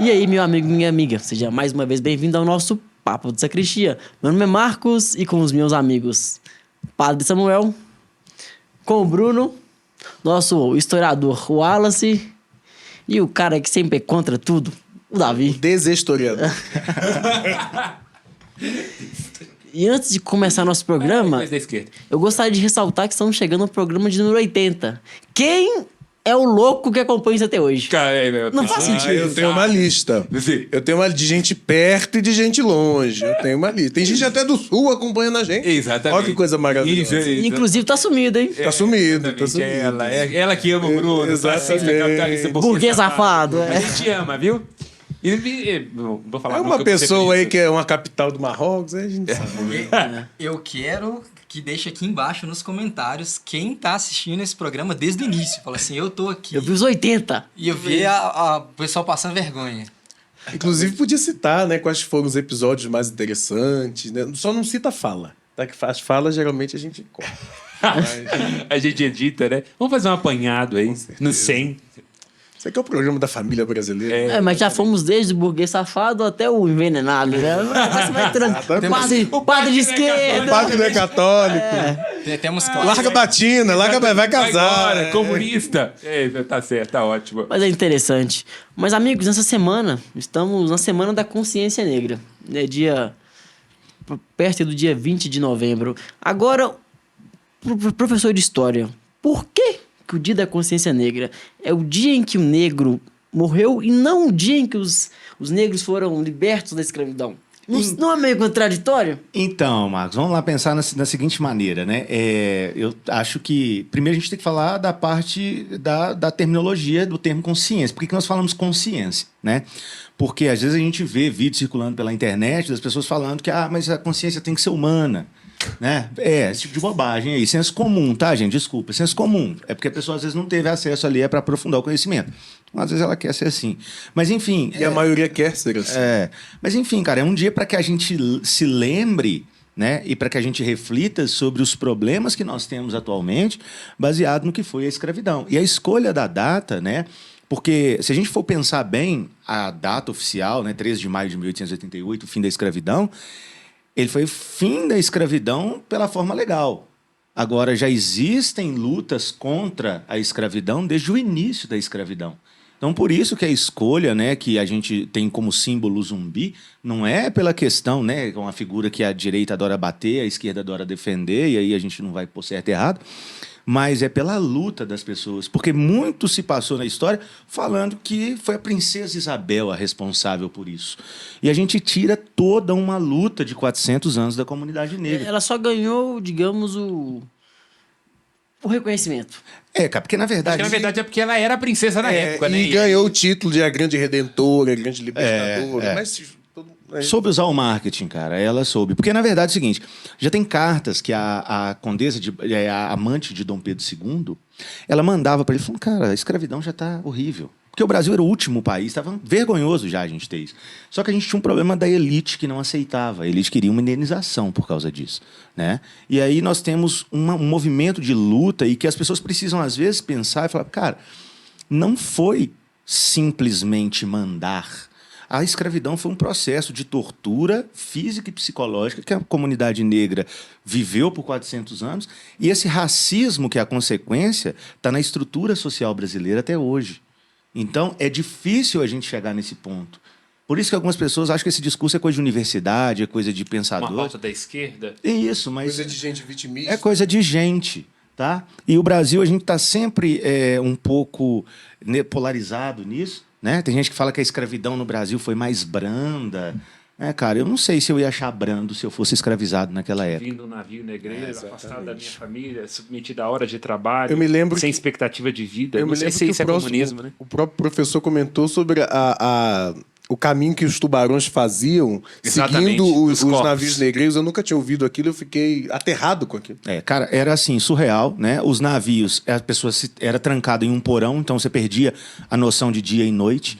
E aí, meu amigo, minha amiga, seja mais uma vez bem-vindo ao nosso Papo de Sacristia. Meu nome é Marcos e com os meus amigos Padre Samuel, com o Bruno, nosso historiador Wallace e o cara que sempre é contra tudo, o Davi. Deshistoriador. E antes de começar nosso programa, eu gostaria de ressaltar que estamos chegando ao programa de número 80. Quem é o louco que acompanha isso até hoje? Não faz sentido. Eu tenho uma lista. Eu tenho uma de gente perto e de gente longe. Eu tenho uma lista. Tem gente até do sul acompanhando a gente. Exatamente. Olha que coisa maravilhosa. Isso. Inclusive tá sumido, hein? Tá sumido, tá sumido. Ela que ama o Bruno. Exatamente. Burguês safado. A gente ama, viu? Vou falar É uma pessoa aí que é uma capital do Marrocos, aí a gente sabe. Eu quero que deixe aqui embaixo nos comentários quem tá assistindo esse programa desde o início. Fala assim, eu tô aqui. Eu vi os 80. E eu vi o pessoal passando vergonha. Inclusive podia citar, né, quais foram os episódios mais interessantes, né? Só não cita fala. Tá? Que faz fala, geralmente a gente corta. A gente edita, né? Vamos fazer um apanhado aí, no 100. Isso aqui é o programa da família brasileira. Mas já fomos desde o burguês safado até o envenenado, né? Você vai padre de esquerda. O padre não é católico. Temos Larga a batina, vai casar. Agora, comunista. Tá certo, tá ótimo. Mas é interessante. Mas, amigos, nessa semana, estamos na Semana da Consciência Negra. Né? Perto do dia 20 de novembro. Agora, professor de História, por que o Dia da Consciência Negra é o dia em que o negro morreu e não o dia em que os negros foram libertos da escravidão? Não é meio contraditório? Então, Marcos, vamos lá pensar da seguinte maneira, né? Eu acho que primeiro a gente tem que falar da parte da terminologia do termo consciência. Por que nós falamos consciência, né? Porque às vezes a gente vê vídeos circulando pela internet das pessoas falando que mas a consciência tem que ser humana. Né? Esse tipo de bobagem aí. Senso comum, tá, gente? Desculpa. Senso comum. É porque a pessoa às vezes não teve acesso ali para aprofundar o conhecimento. Às vezes ela quer ser assim. Mas enfim. E a maioria quer ser assim. Mas enfim, cara, é um dia para que a gente se lembre, né? E para que a gente reflita sobre os problemas que nós temos atualmente, baseado no que foi a escravidão. E a escolha da data, né? Porque se a gente for pensar bem, a data oficial, né? 13 de maio de 1888, o fim da escravidão. Ele foi o fim da escravidão pela forma legal. Agora, já existem lutas contra a escravidão desde o início da escravidão. Então, por isso que a escolha, né, que a gente tem como símbolo o zumbi, não é pela questão, né, que é uma figura que a direita adora bater, a esquerda adora defender, e aí a gente não vai pôr certo e errado, mas é pela luta das pessoas. Porque muito se passou na história falando que foi a princesa Isabel a responsável por isso. E a gente tira toda uma luta de 400 anos da comunidade negra. Ela só ganhou, digamos, o reconhecimento. Cara, porque na verdade... É porque ela era a princesa na época, né? E ganhou o título de a grande redentora, a grande libertadora. Mas... Soube usar o marketing, cara. Ela soube. Porque, na verdade, é o seguinte, já tem cartas que a condessa, a amante de Dom Pedro II, ela mandava para ele, falando, cara, a escravidão já está horrível. Porque o Brasil era o último país, estava vergonhoso já a gente ter isso. Só que a gente tinha um problema da elite que não aceitava. A elite queria uma indenização por causa disso, né? E aí nós temos um movimento de luta e que as pessoas precisam, às vezes, pensar e falar, cara, não foi simplesmente mandar. A escravidão foi um processo de tortura física e psicológica que a comunidade negra viveu por 400 anos. E esse racismo, que é a consequência, está na estrutura social brasileira até hoje. Então, é difícil a gente chegar nesse ponto. Por isso que algumas pessoas acham que esse discurso é coisa de universidade, é coisa de pensador. Uma pauta da esquerda? É isso, mas... Coisa de gente vitimista. É coisa de gente, tá? E o Brasil, a gente está sempre um pouco polarizado nisso. Né? Tem gente que fala que a escravidão no Brasil foi mais branda. Cara, eu não sei se eu ia achar brando se eu fosse escravizado naquela época. Vindo um navio negreiro, afastado da minha família, submetido a horas de trabalho, eu me lembro sem expectativa de vida. Eu não sei se isso é comunismo, né? O próprio professor comentou sobre o caminho que os tubarões faziam, exatamente, seguindo os navios negreiros. Eu nunca tinha ouvido aquilo, eu fiquei aterrado com aquilo. Cara, era assim, surreal, né? Os navios, a pessoa era trancada em um porão, então você perdia a noção de dia e noite.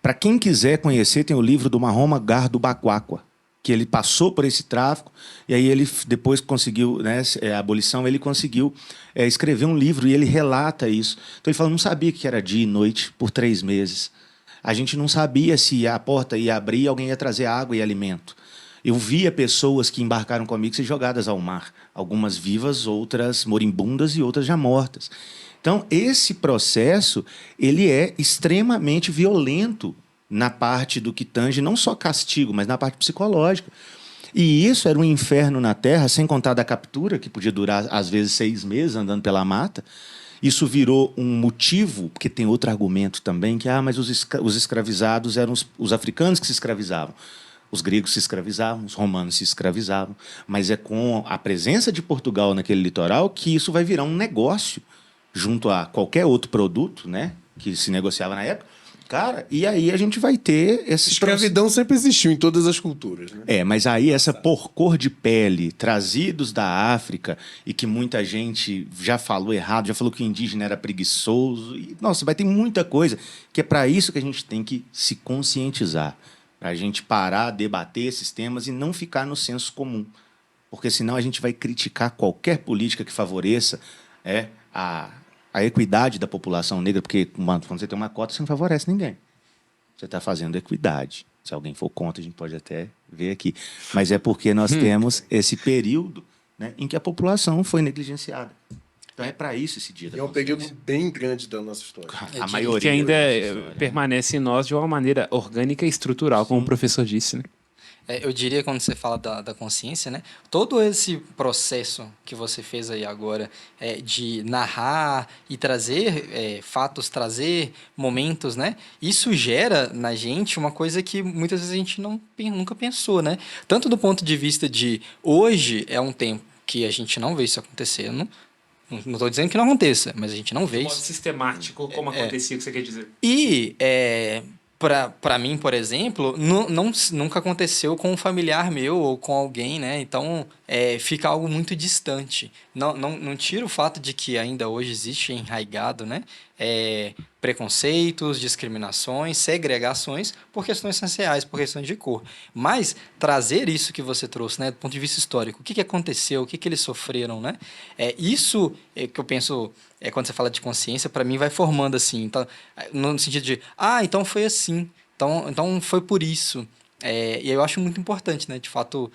Para quem quiser conhecer, tem o livro do Mahoma Gardo Baquaqua, que ele passou por esse tráfico, e aí ele depois conseguiu, né, a abolição, ele conseguiu escrever um livro, e ele relata isso. Então ele fala, não sabia que era dia e noite por 3 meses. A gente não sabia se a porta ia abrir e alguém ia trazer água e alimento. Eu via pessoas que embarcaram comigo ser jogadas ao mar, algumas vivas, outras moribundas e outras já mortas. Então, esse processo ele é extremamente violento na parte do que tange não só castigo, mas na parte psicológica. E isso era um inferno na Terra, sem contar da captura, que podia durar, às vezes, 6 meses andando pela mata. Isso virou um motivo, porque tem outro argumento também, que mas os escravizados eram os africanos que se escravizavam. Os gregos se escravizavam, os romanos se escravizavam. Mas é com a presença de Portugal naquele litoral que isso vai virar um negócio junto a qualquer outro produto, né, que se negociava na época. Cara, e aí a gente vai ter esse Escravidão sempre existiu em todas as culturas, né? mas aí essa por cor de pele, trazidos da África, e que muita gente já falou errado, já falou que o indígena era preguiçoso. E, nossa, vai ter muita coisa, que é para isso que a gente tem que se conscientizar, para a gente parar, debater esses temas e não ficar no senso comum. Porque senão a gente vai criticar qualquer política que favoreça a equidade da população negra, porque quando você tem uma cota, você não favorece ninguém. Você está fazendo equidade. Se alguém for contra, a gente pode até ver aqui. Mas é porque nós temos esse período, né, em que a população foi negligenciada. Então é para isso esse dia da É um período bem grande da nossa história. A maioria Que ainda permanece em nós de uma maneira orgânica e estrutural, como o professor disse, né? Eu diria, quando você fala da consciência, né? Todo esse processo que você fez aí agora de narrar e trazer fatos, trazer momentos, né? Isso gera na gente uma coisa que muitas vezes a gente nunca pensou, né? Tanto do ponto de vista de hoje é um tempo que a gente não vê isso acontecendo. Não estou dizendo que não aconteça, mas a gente não vê De modo isso. sistemático, como acontecia, o que você quer dizer? E para mim, por exemplo, nunca aconteceu com um familiar meu ou com alguém, né? Então, fica algo muito distante. Não tira o fato de que ainda hoje existe enraizado, né? Preconceitos, discriminações, segregações por questões essenciais, por questões de cor. Mas trazer isso que você trouxe, né, do ponto de vista histórico, o que aconteceu, o que eles sofreram, né? Isso que eu penso, quando você fala de consciência, para mim vai formando assim, então, no sentido de, então foi assim, então foi por isso. E eu acho muito importante, né, de fato,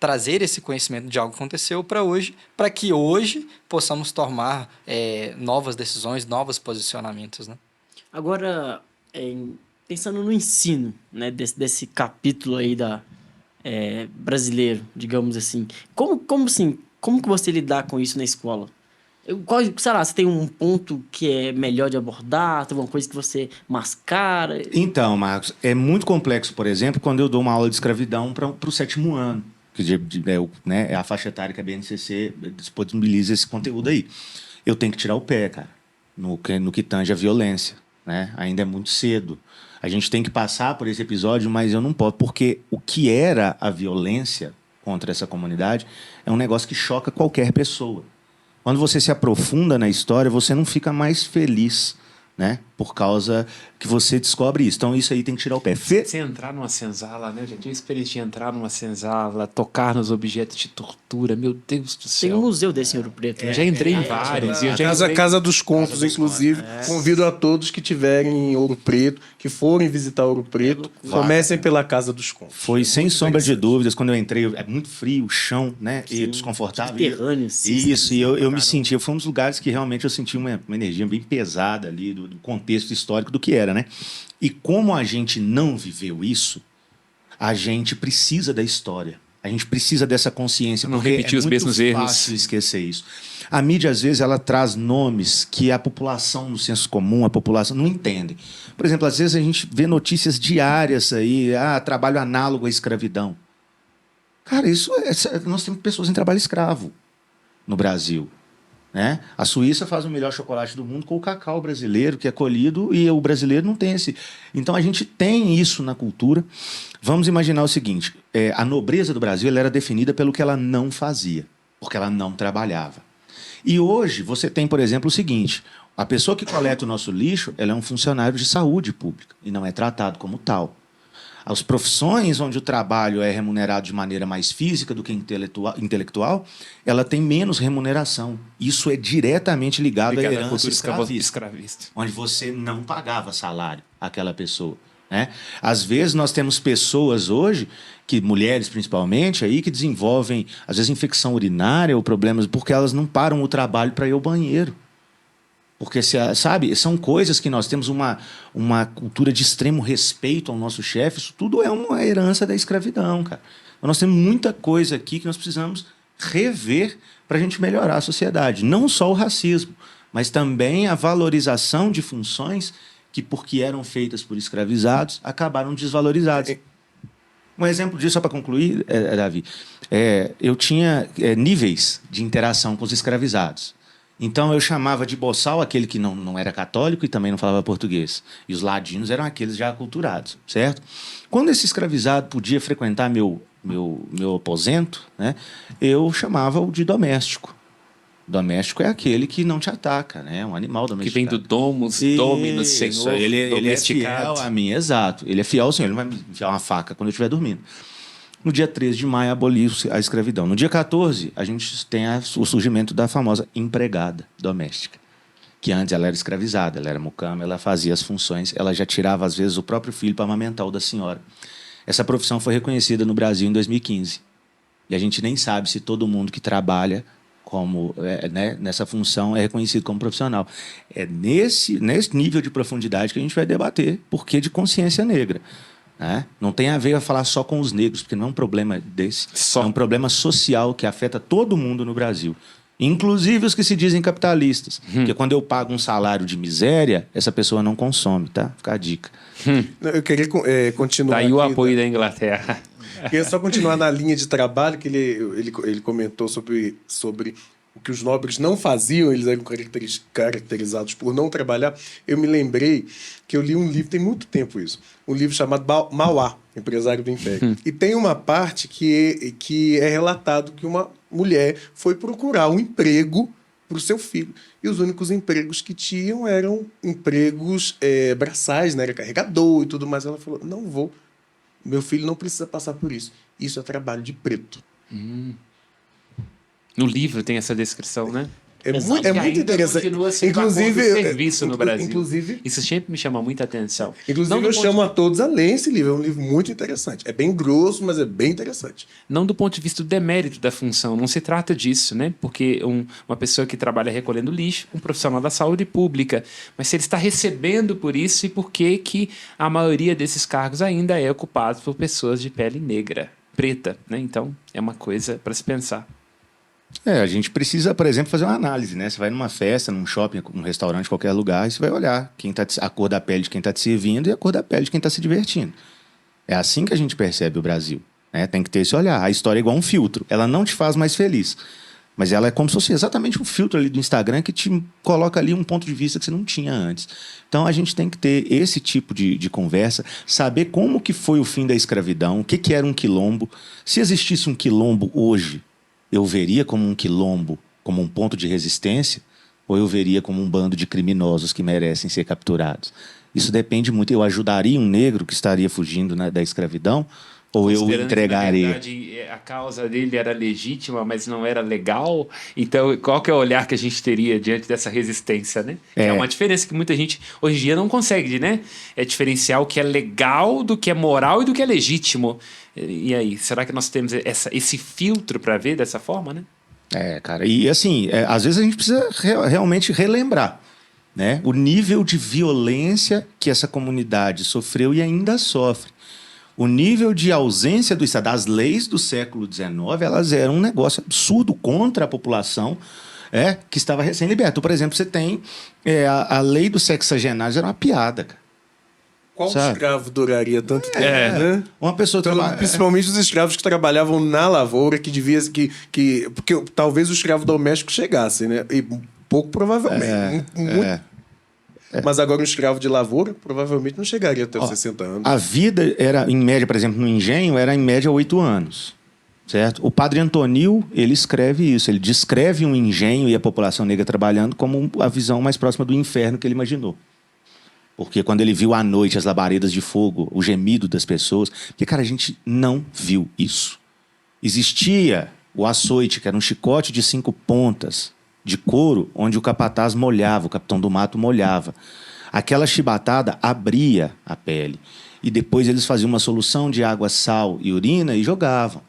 trazer esse conhecimento de algo que aconteceu para hoje, para que hoje possamos tomar novas decisões, novos posicionamentos, né? Agora, pensando no ensino, né, desse capítulo aí brasileiro, digamos assim, como que você lidar com isso na escola? Sei lá, você tem um ponto que é melhor de abordar? Tem alguma coisa que você mascara? Então, Marcos, é muito complexo, por exemplo, quando eu dou uma aula de escravidão para o 7º ano, que é a faixa etária que a BNCC disponibiliza esse conteúdo aí. Eu tenho que tirar o pé, cara, no que tange a violência, né? Ainda é muito cedo. A gente tem que passar por esse episódio, mas eu não posso, porque o que era a violência contra essa comunidade é um negócio que choca qualquer pessoa. Quando você se aprofunda na história, você não fica mais feliz, né? Por causa que você descobre isso. Então, isso aí tem que tirar o pé. Você entrar numa senzala, né? Eu já tive a experiência de entrar numa senzala, tocar nos objetos de tortura. Meu Deus do céu. Tem um museu desse em Ouro Preto. Eu já entrei em vários. E eu já entrei... Casa dos Contos, inclusive. Convido a todos que estiverem em Ouro Preto, que forem visitar Ouro Preto, comecem pela Casa dos Contos. Foi sem sombra de dúvidas. Quando eu entrei, é muito frio, o chão, né? E desconfortável. Subterrâneo, sim. Isso, e eu me senti... Foi um dos lugares que realmente eu senti uma energia bem pesada ali, do contexto histórico do que era, né? E como a gente não viveu isso, a gente precisa da história. A gente precisa dessa consciência. Não porque repetir os mesmos erros. É muito fácil esquecer isso. A mídia, às vezes, ela traz nomes que a população, no senso comum, a população não entende. Por exemplo, às vezes a gente vê notícias diárias aí, trabalho análogo à escravidão. Cara, nós temos pessoas em trabalho escravo no Brasil. Né? A Suíça faz o melhor chocolate do mundo com o cacau brasileiro, que é colhido, e o brasileiro não tem esse. Então, a gente tem isso na cultura. Vamos imaginar o seguinte, a nobreza do Brasil ela era definida pelo que ela não fazia, porque ela não trabalhava. E hoje, você tem, por exemplo, o seguinte, a pessoa que coleta o nosso lixo, ela é um funcionário de saúde pública, e não é tratado como tal. As profissões onde o trabalho é remunerado de maneira mais física do que intelectual, ela tem menos remuneração. Isso é diretamente ligado à herança escravista, escravista, onde você não pagava salário. aquela pessoa, né? Às vezes nós temos pessoas hoje, que mulheres principalmente, aí, que desenvolvem, às vezes, infecção urinária ou problemas porque elas não param o trabalho para ir ao banheiro. Porque, sabe, são coisas que nós temos uma cultura de extremo respeito ao nosso chefe. Isso tudo é uma herança da escravidão, cara. Então, nós temos muita coisa aqui que nós precisamos rever para a gente melhorar a sociedade. Não só o racismo, mas também a valorização de funções que, porque eram feitas por escravizados, acabaram desvalorizadas. Um exemplo disso, só para concluir, Davi, eu tinha níveis de interação com os escravizados. Então, eu chamava de boçal aquele que não era católico e também não falava português. E os ladinos eram aqueles já aculturados, certo? Quando esse escravizado podia frequentar meu aposento, né, eu chamava-o de doméstico. Doméstico é aquele que não te ataca, né? Um animal domesticado. Que vem do domus, dominus, senhor, ele é fiel domesticado. a mim, exato. Ele é fiel ao Senhor, ele não vai me enfiar uma faca quando eu estiver dormindo. No dia 13 de maio, aboliu-se a escravidão. No dia 14, a gente tem o surgimento da famosa empregada doméstica, que antes ela era escravizada, ela era mucama, ela fazia as funções, ela já tirava, às vezes, o próprio filho para amamentar o da senhora. Essa profissão foi reconhecida no Brasil em 2015. E a gente nem sabe se todo mundo que trabalha nessa função é reconhecido como profissional. É nesse nível de profundidade que a gente vai debater porquê de consciência negra. Né? Não tem a ver a falar só com os negros, porque não é um problema desse. É um problema social que afeta todo mundo no Brasil. Inclusive os que se dizem capitalistas. Porque quando eu pago um salário de miséria, essa pessoa não consome, tá? Fica a dica. Eu queria continuar. Daí o aqui, apoio da Inglaterra. Queria só continuar na linha de trabalho que ele comentou sobre o que os nobres não faziam, eles eram caracterizados por não trabalhar. Eu me lembrei que eu li um livro, tem muito tempo isso, um livro chamado Mauá, Empresário do Império. E tem uma parte que é relatado que uma mulher foi procurar um emprego para o seu filho. E os únicos empregos que tinham eram empregos braçais, né? Era carregador e tudo mais. Ela falou, não vou. Meu filho não precisa passar por isso. Isso é trabalho de preto. No livro tem essa descrição, né? É muito interessante. Continua sendo inclusive, um serviço no Brasil. Inclusive, isso sempre me chama muita atenção. Inclusive, eu chamo a todos a ler esse livro. É um livro muito interessante. É bem grosso, mas é bem interessante. Não do ponto de vista do demérito da função. Não se trata disso, né? Porque uma pessoa que trabalha recolhendo lixo, um profissional da saúde pública. Mas se ele está recebendo por isso, e por que a maioria desses cargos ainda é ocupado por pessoas de pele negra, preta, né? Então, é uma coisa para se pensar. A gente precisa, por exemplo, fazer uma análise, né? Você vai numa festa, num shopping, num restaurante, qualquer lugar, e você vai olhar a cor da pele de quem está te servindo e a cor da pele de quem está se divertindo. É assim que a gente percebe o Brasil, né? Tem que ter esse olhar. A história é igual um filtro. Ela não te faz mais feliz, mas ela é como se fosse exatamente um filtro ali do Instagram que te coloca ali um ponto de vista que você não tinha antes. Então, a gente tem que ter esse tipo de conversa, saber como que foi o fim da escravidão, o que era um quilombo. Se existisse um quilombo hoje, eu veria como um quilombo, como um ponto de resistência, ou eu veria como um bando de criminosos que merecem ser capturados? Isso depende muito. Eu ajudaria um negro que estaria fugindo, né, da escravidão, ou eu entregaria? Que, na verdade, a causa dele era legítima, mas não era legal. Então, qual que é o olhar que a gente teria diante dessa resistência, né? É uma diferença que muita gente hoje em dia não consegue, né? É diferenciar o que é legal do que é moral e do que é legítimo. E aí, será que nós temos esse filtro para ver dessa forma, né? Cara, e assim, às vezes a gente precisa realmente relembrar, né, o nível de violência que essa comunidade sofreu e ainda sofre. O nível de ausência do Estado. As leis do século XIX, elas eram um negócio absurdo contra a população que estava recém-liberta. Por exemplo, você tem a lei dos sexagenários, era uma piada, cara. Qual escravo duraria tanto tempo? Né? Uma pessoa principalmente os escravos que trabalhavam na lavoura, porque talvez o escravo doméstico chegasse, né? E pouco provavelmente. Mas agora um escravo de lavoura provavelmente não chegaria até os 60 anos. A vida era, em média, por exemplo, no engenho, era em média 8 anos. Certo? O padre Antonil, ele escreve isso. Ele descreve um engenho e a população negra trabalhando como a visão mais próxima do inferno que ele imaginou. Porque quando ele viu à noite as labaredas de fogo, o gemido das pessoas... Porque, cara, a gente não viu isso. Existia o açoite, que era um chicote de 5 pontas de couro, onde o capataz molhava, o capitão do mato molhava. Aquela chibatada abria a pele. E depois eles faziam uma solução de água, sal e urina e jogavam.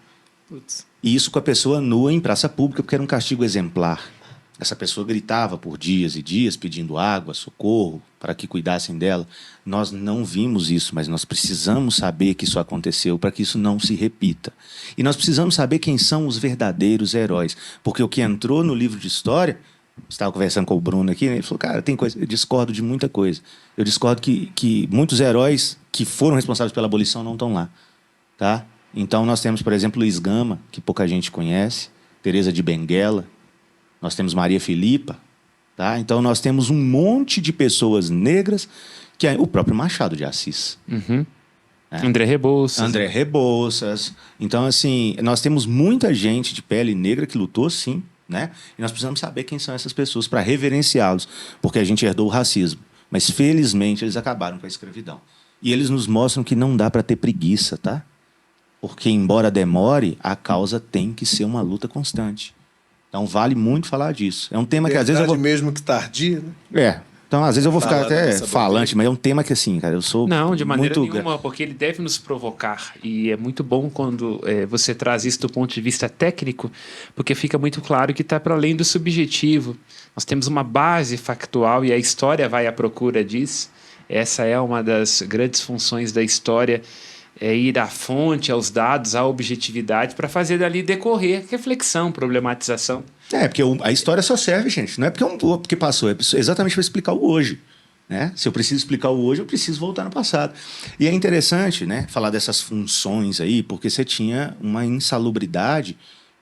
Putz. E isso com a pessoa nua em praça pública, porque era um castigo exemplar. Essa pessoa gritava por dias e dias pedindo água, socorro, para que cuidassem dela. Nós não vimos isso, mas nós precisamos saber que isso aconteceu para que isso não se repita. E nós precisamos saber quem são os verdadeiros heróis. Porque o que entrou no livro de história, estava conversando com o Bruno aqui, né? Ele falou, cara, tem coisa, eu discordo de muita coisa. Eu discordo que muitos heróis que foram responsáveis pela abolição não estão lá. Tá? Então nós temos, por exemplo, Luiz Gama, que pouca gente conhece, Teresa de Benguela, nós temos Maria Filipa, tá? Então nós temos um monte de pessoas negras, que é o próprio Machado de Assis. Uhum. André Rebouças. André Rebouças. Então, assim, nós temos muita gente de pele negra que lutou, sim, né? E nós precisamos saber quem são essas pessoas para reverenciá-los, porque a gente herdou o racismo. Mas, felizmente, eles acabaram com a escravidão. E eles nos mostram que não dá para ter preguiça, tá? Porque, embora demore, a causa tem que ser uma luta constante. Então, vale muito falar disso. É um tema que, às vezes, eu vou... mesmo que tardia, né? É. Então, às vezes, eu vou ficar Falar até dessa falante, mas é um tema que, assim, cara, eu sou Não, de maneira muito... nenhuma, porque ele deve nos provocar. E é muito bom quando você traz isso do ponto de vista técnico, porque fica muito claro que está para além do subjetivo. Nós temos uma base factual e a história vai à procura disso. Essa é uma das grandes funções da história, é ir à fonte, aos dados, à objetividade, para fazer dali decorrer reflexão, problematização. É, porque a história só serve, gente. Não é porque passou, é exatamente para explicar o hoje. Né? Se eu preciso explicar o hoje, eu preciso voltar no passado. E é interessante, né, falar dessas funções aí, porque você tinha uma insalubridade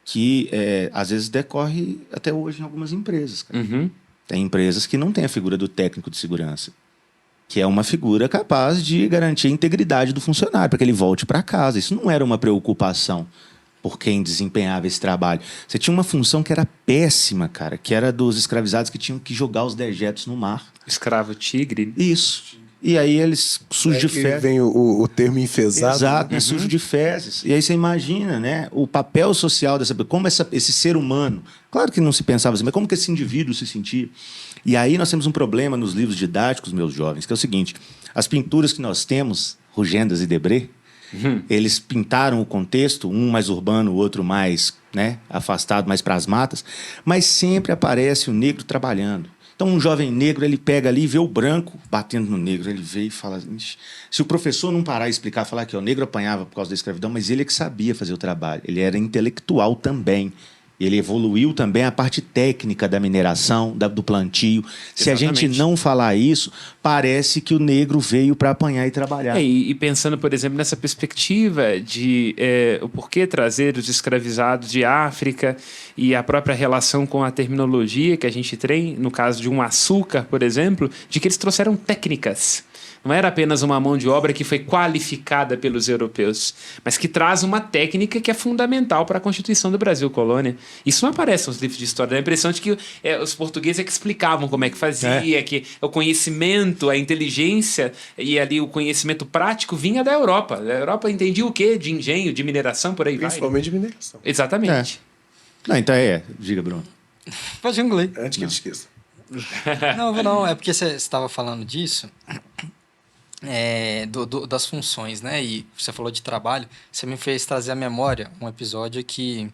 que às vezes decorre até hoje em algumas empresas. Cara. Uhum. Tem empresas que não têm a figura do técnico de segurança, que é uma figura capaz de garantir a integridade do funcionário, para que ele volte para casa. Isso não era uma preocupação por quem desempenhava esse trabalho. Você tinha uma função que era péssima, cara, que era dos escravizados que tinham que jogar os dejetos no mar. Escravo tigre. Isso. E aí eles sujos de fezes. Vem o termo enfesado. Exato, né? Sujo de fezes. E aí você imagina, né, o papel social dessa pessoa, como esse ser humano, claro que não se pensava assim, mas como que esse indivíduo se sentia? E aí nós temos um problema nos livros didáticos, meus jovens, que é o seguinte, as pinturas que nós temos, Rugendas e Debré, eles pintaram o contexto, um mais urbano, o outro mais, né, afastado, mais para as matas, mas sempre aparece o negro trabalhando. Então, um jovem negro, ele pega ali e vê o branco batendo no negro. Ele vê e fala... Se o professor não parar e explicar, falar que o negro apanhava por causa da escravidão, mas ele é que sabia fazer o trabalho. Ele era intelectual também. Ele evoluiu também a parte técnica da mineração, do plantio. Se a gente não falar isso, parece que o negro veio para apanhar e trabalhar. E pensando, por exemplo, nessa perspectiva de o porquê trazer os escravizados de África e a própria relação com a terminologia que a gente tem, no caso de um açúcar, por exemplo, de que eles trouxeram técnicas. Não era apenas uma mão de obra que foi qualificada pelos europeus, mas que traz uma técnica que é fundamental para a constituição do Brasil colônia. Isso não aparece nos livros de história. Dá a impressão de que os portugueses é que explicavam como é que fazia, que o conhecimento, a inteligência e ali o conhecimento prático vinha da Europa. A Europa entendia o quê? De engenho, de mineração, por aí vai. Principalmente de mineração. Exatamente. Não, então diga, Bruno. Pode engolir. Antes que ele esqueça. Não, é porque você estava falando disso... das funções, né? E você falou de trabalho, você me fez trazer à memória um episódio que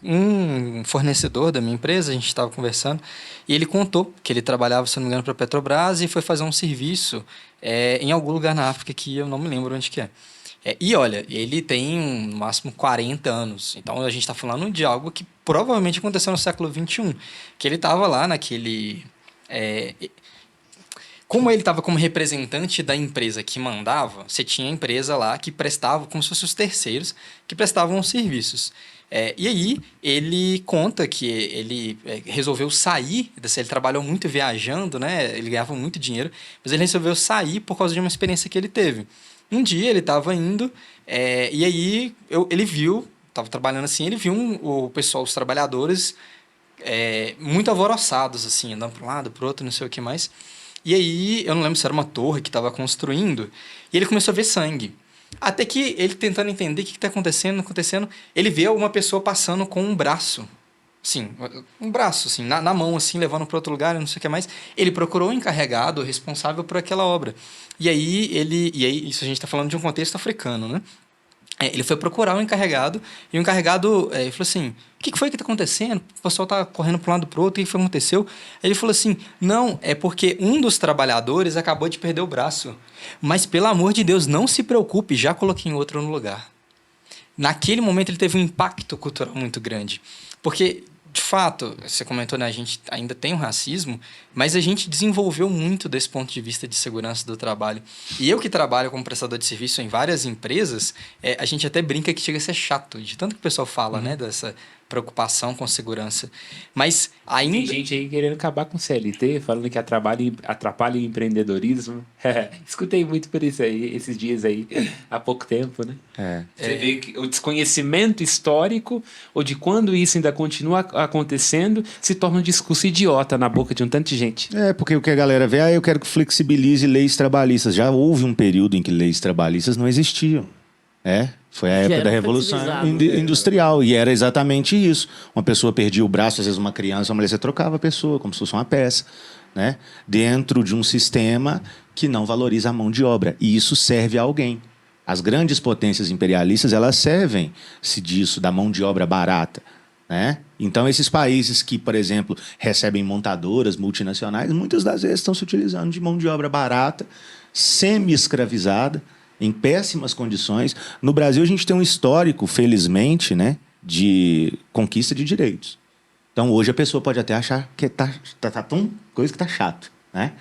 um fornecedor da minha empresa, a gente estava conversando, e ele contou que ele trabalhava, se não me engano, para a Petrobras e foi fazer um serviço em algum lugar na África que eu não me lembro onde que é. E olha, ele tem no máximo 40 anos, então a gente está falando de algo que provavelmente aconteceu no século XXI, que ele estava lá naquele... Como ele estava como representante da empresa que mandava, você tinha a empresa lá que prestava, como se fossem os terceiros, que prestavam os serviços. E aí, ele conta que ele resolveu sair, ele trabalhou muito viajando, né? Ele ganhava muito dinheiro, mas ele resolveu sair por causa de uma experiência que ele teve. Um dia ele estava indo, e aí ele viu, estava trabalhando assim, ele viu o pessoal, os trabalhadores, muito alvoroçados, assim, andando para um lado, para o outro, não sei o que mais. E aí, eu não lembro se era uma torre que estava construindo, e ele começou a ver sangue. Até que ele tentando entender o que está acontecendo, ele vê uma pessoa passando com um braço Sim, um braço, assim, na mão, assim, levando para outro lugar, não sei o que mais. Ele procurou o encarregado responsável por aquela obra. E aí, isso a gente está falando de um contexto africano, né? Ele foi procurar o encarregado, e o encarregado ele falou assim: o que foi que está acontecendo? O pessoal está correndo para um lado para o outro, o que foi que aconteceu? Aí ele falou assim: não, é porque um dos trabalhadores acabou de perder o braço. Mas, pelo amor de Deus, não se preocupe, já coloquei outro no lugar. Naquele momento ele teve um impacto cultural muito grande. Porque, de fato, você comentou, né, a gente ainda tem o racismo, mas a gente desenvolveu muito desse ponto de vista de segurança do trabalho. E eu que trabalho como prestador de serviço em várias empresas, a gente até brinca que chega a ser chato, de tanto que o pessoal fala, né, dessa preocupação com segurança. Mas ainda... Tem gente aí querendo acabar com o CLT, falando que atrapalha o empreendedorismo. Escutei muito por isso aí, esses dias aí, há pouco tempo, né? Você vê que o desconhecimento histórico, ou de quando isso ainda continua acontecendo, se torna um discurso idiota na boca de um tanto de gente. Porque o que a galera vê, eu quero que flexibilize leis trabalhistas. Já houve um período em que leis trabalhistas não existiam. Foi a época era da Revolução flexibilizado. Industrial. E era exatamente isso. Uma pessoa perdia o braço, às vezes uma criança, uma mulher, você trocava a pessoa, como se fosse uma peça. Né? Dentro de um sistema que não valoriza a mão de obra. E isso serve a alguém. As grandes potências imperialistas, elas servem-se disso, da mão de obra barata. Né? Então, esses países que, por exemplo, recebem montadoras multinacionais, muitas das vezes estão se utilizando de mão de obra barata, semi-escravizada, em péssimas condições. No Brasil, a gente tem um histórico, felizmente, né, de conquista de direitos. Então, hoje a pessoa pode até achar que tá tão coisa que tá chato, né?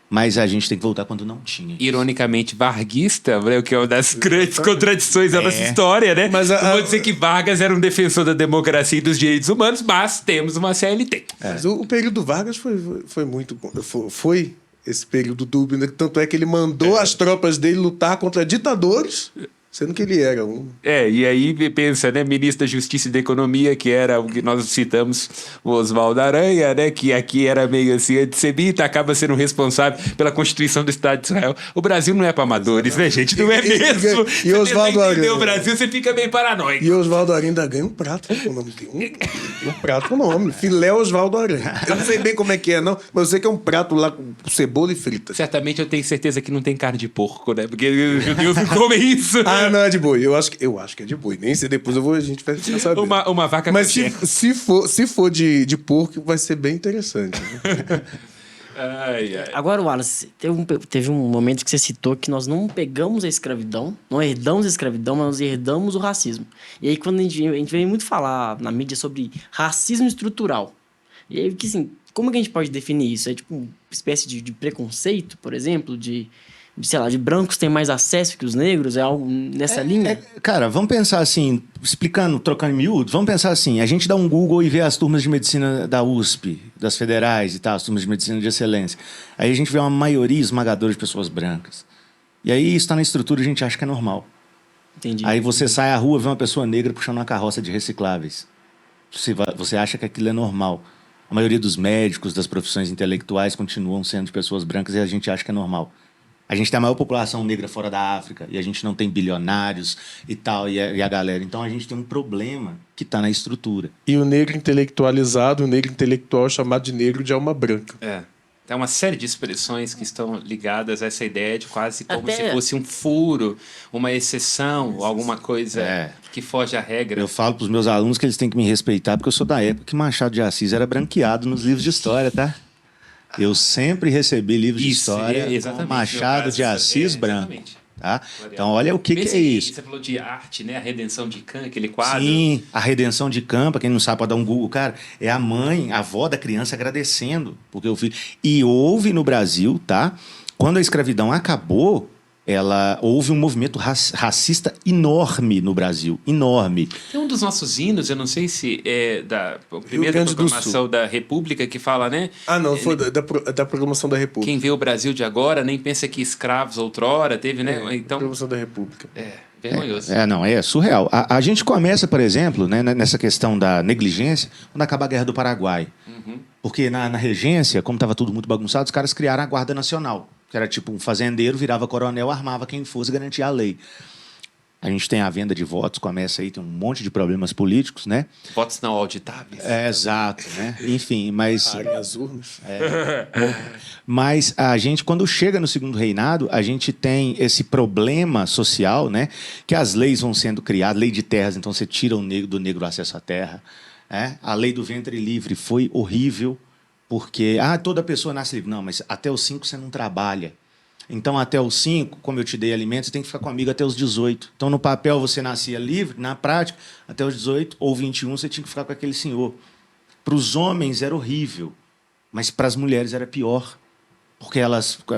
Mas a gente tem que voltar quando não tinha. Ironicamente, varguista, né, o que é uma das grandes contradições da nossa história, né? Mas Não vou dizer que Vargas era um defensor da democracia e dos direitos humanos, mas temos uma CLT. Mas o período Vargas foi muito bom. Foi esse período dúbio, né? Tanto é que ele mandou as tropas dele lutar contra ditadores, sendo que ele era um... E aí pensa, né, ministro da Justiça e da Economia, que era o que nós citamos, o Oswaldo Aranha, né, que aqui era meio assim antissemita, acaba sendo responsável pela Constituição do Estado de Israel. O Brasil não é para amadores, né, gente? Não é mesmo? E Oswaldo Aranha. O Aranha. Brasil, você fica meio paranoico. E Oswaldo Aranha ainda ganha um prato com o nome. Tem um prato com o nome. Filé Oswaldo Aranha. Eu não sei bem como é que é, não, mas eu sei que é um prato lá com cebola e fritas. Certamente eu tenho certeza que não tem carne de porco, né? Porque os judeus não comem isso. Não, é de boi. Eu acho que é de boi. Nem sei, depois a gente vai ficar sabendo. Uma vaca Mas coxinha. se for de porco, vai ser bem interessante. Né? Agora, Wallace, teve um momento que você citou que nós não pegamos a escravidão, não herdamos a escravidão, mas nós herdamos o racismo. E aí, quando a gente vem muito falar na mídia sobre racismo estrutural. E aí, que, assim, como que a gente pode definir isso? É tipo uma espécie de preconceito, por exemplo, sei lá, de brancos têm mais acesso que os negros? É algo nessa linha? Cara, vamos pensar assim, trocando em miúdos, vamos pensar assim, a gente dá um Google e vê as turmas de medicina da USP, das federais e tal, as turmas de medicina de excelência. Aí a gente vê uma maioria esmagadora de pessoas brancas. E aí isso está na estrutura e a gente acha que é normal. Entendi. Aí você sai à rua e vê uma pessoa negra puxando uma carroça de recicláveis. Você acha que aquilo é normal. A maioria dos médicos, das profissões intelectuais continuam sendo de pessoas brancas e a gente acha que é normal. A gente tem a maior população negra fora da África e a gente não tem bilionários e tal, e a galera. Então a gente tem um problema que está na estrutura. E o negro intelectualizado, o negro intelectual é chamado de negro de alma branca. Tem uma série de expressões que estão ligadas a essa ideia de quase como Até... se fosse um furo, uma exceção, alguma coisa que foge à regra. Eu falo para os meus alunos que eles têm que me respeitar, porque eu sou da época que Machado de Assis era branqueado nos livros de história, tá? Eu sempre recebi livros de história com Machado de Assis branco. Tá? Então, olha o que é isso. Você falou de arte, né? A Redenção de Cã, aquele quadro. Sim, a Redenção de Cã, para quem não sabe, pode dar um Google, cara, é a mãe, a avó da criança agradecendo porque o filho... E houve no Brasil, tá? Quando a escravidão acabou, houve um movimento racista enorme no Brasil, enorme. Tem um dos nossos hinos, eu não sei se é da primeira proclamação da República, que fala, né? Não, foi da proclamação da República. Quem vê o Brasil de agora nem pensa que escravos outrora, teve, né? Então, proclamação da República. Vergonhoso. É surreal. A gente começa, por exemplo, né, nessa questão da negligência, quando acaba a Guerra do Paraguai. Porque na regência, como estava tudo muito bagunçado, os caras criaram a Guarda Nacional. Que era tipo um fazendeiro, virava coronel, armava quem fosse, garantia a lei. A gente tem a venda de votos, começa aí, tem um monte de problemas políticos, né? Votos não auditáveis. Exato, né? Enfim, mas... Paguem as urnas. Mas a gente, quando chega no segundo reinado, a gente tem esse problema social, né? Que as leis vão sendo criadas, lei de terras, então você tira do negro o acesso à terra. Né? A lei do ventre livre foi horrível, porque toda pessoa nasce livre. Não, mas até os 5 você não trabalha. Então, até os 5, como eu te dei alimentos, você tem que ficar comigo até os 18. Então, no papel, você nascia livre, na prática, até os 18 ou 21, você tinha que ficar com aquele senhor. Para os homens era horrível, mas para as mulheres era pior. Porque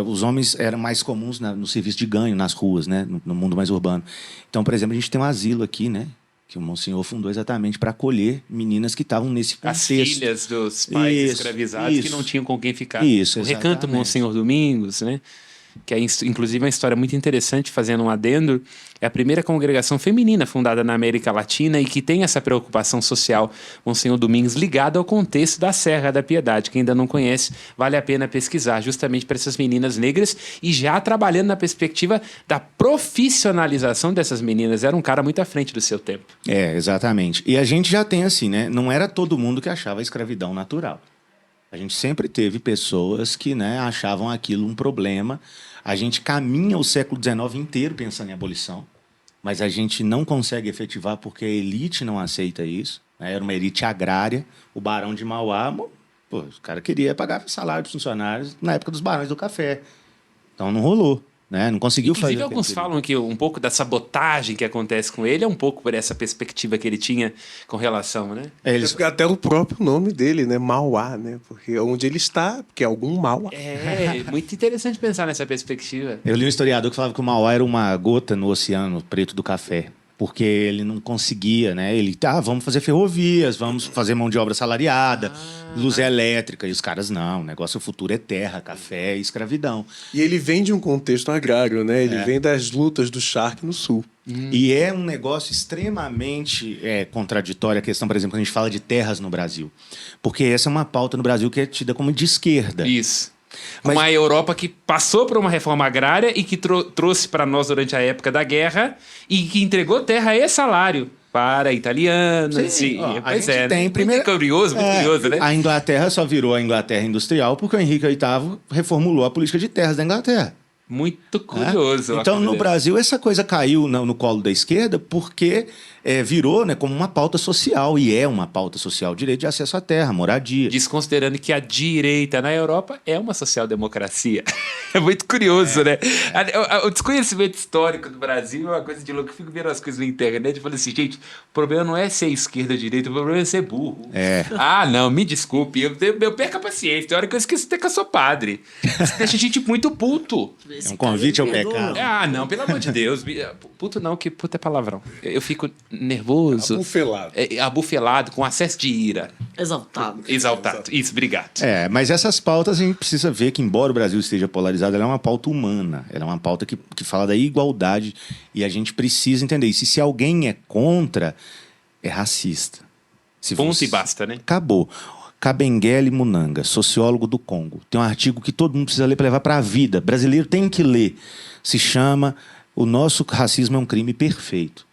os homens eram mais comuns no serviço de ganho, nas ruas, né? No mundo mais urbano. Então, por exemplo, a gente tem um asilo aqui, né? Que o Monsenhor fundou exatamente para acolher meninas que estavam nesse contexto. As filhas dos pais escravizados que não tinham com quem ficar. Isso, o Recanto exatamente. Monsenhor Domingos, né? Que é inclusive uma história muito interessante, fazendo um adendo, é a primeira congregação feminina fundada na América Latina e que tem essa preocupação social, Monsenhor Domingos, ligada ao contexto da Serra da Piedade. Quem ainda não conhece, vale a pena pesquisar, justamente para essas meninas negras e já trabalhando na perspectiva da profissionalização dessas meninas. Era um cara muito à frente do seu tempo. Exatamente. E a gente já tem assim, né? Não era todo mundo que achava a escravidão natural. A gente sempre teve pessoas que, né, achavam aquilo um problema. A gente caminha o século XIX inteiro pensando em abolição, mas a gente não consegue efetivar porque a elite não aceita isso. Né? Era uma elite agrária. O Barão de Mauá, o cara queria pagar salário dos funcionários na época dos Barões do Café. Então não rolou. Né? Não conseguiu fazer. Inclusive, alguns falam que um pouco da sabotagem que acontece com ele é um pouco por essa perspectiva que ele tinha com relação, né? Até o próprio nome dele, né? Mauá, né? Porque onde ele está, porque é algum Mauá. É muito interessante pensar nessa perspectiva. Eu li um historiador que falava que o Mauá era uma gota no oceano preto do café. Porque ele não conseguia, né? Ele, vamos fazer ferrovias, vamos fazer mão de obra salariada, luz elétrica. E os caras, não, o negócio futuro é terra, café e escravidão. E ele vem de um contexto agrário, né? Ele vem das lutas do charque no sul. E é um negócio extremamente contraditório a questão, por exemplo, quando a gente fala de terras no Brasil. Porque essa é uma pauta no Brasil que é tida como de esquerda. Isso. Uma Europa que passou por uma reforma agrária e que trouxe para nós durante a época da guerra e que entregou terra e salário para italianos. Sim, a gente né? tem Muito curioso, né? A Inglaterra só virou a Inglaterra industrial porque o Henrique VIII reformulou a política de terras da Inglaterra. Muito curioso. Então, no Brasil, essa coisa caiu no colo da esquerda porque virou, né, como uma pauta social, e é uma pauta social, direito de acesso à terra, moradia. Desconsiderando que a direita na Europa é uma social-democracia. É muito curioso, né? O desconhecimento histórico do Brasil é uma coisa de louco. Eu fico vendo as coisas na internet e falo assim, gente, o problema não é ser esquerda ou direita, o problema é ser burro. Não, me desculpe, eu perco a paciência. Tem hora que eu esqueço até que eu sou padre. Isso deixa a gente muito puto. É um convite ao pecado. Não, pelo amor de Deus. Puto não, que puto é palavrão. Eu fico nervoso. Abufelado. Abufelado, com acesso de ira. Exaltado. Exaltado. Isso, obrigado. Mas essas pautas a gente precisa ver que, embora o Brasil esteja polarizado, ela é uma pauta humana. Ela é uma pauta que fala da igualdade e a gente precisa entender isso. E se alguém é contra, é racista. Ponto e basta, né? Acabou. Kabengele Munanga, sociólogo do Congo. Tem um artigo que todo mundo precisa ler para levar para a vida. Brasileiro tem que ler. Se chama O Nosso Racismo é um Crime Perfeito.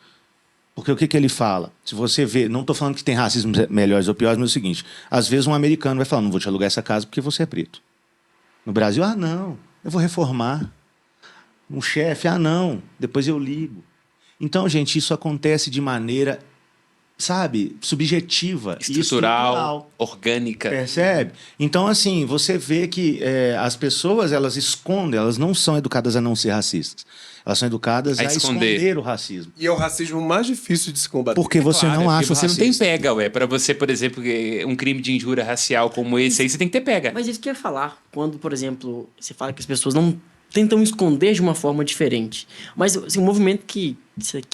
Porque o que ele fala? Se você vê... Não estou falando que tem racismos melhores ou piores, mas é o seguinte. Às vezes um americano vai falar, não vou te alugar essa casa porque você é preto. No Brasil, não, eu vou reformar. Um chefe, não, depois eu ligo. Então, gente, isso acontece de maneira... sabe, subjetiva, estrutural, orgânica. Percebe? Então, assim, você vê que as pessoas, elas escondem, elas não são educadas a não ser racistas. Elas são educadas a esconder o racismo. E é o racismo mais difícil de se combater. Porque você não acha porque você racista. não tem pega, Para você, por exemplo, um crime de injúria racial como esse aí, você tem que ter pega. Mas isso que eu ia falar, quando, por exemplo, você fala que as pessoas não tentam esconder de uma forma diferente. Mas assim, o movimento que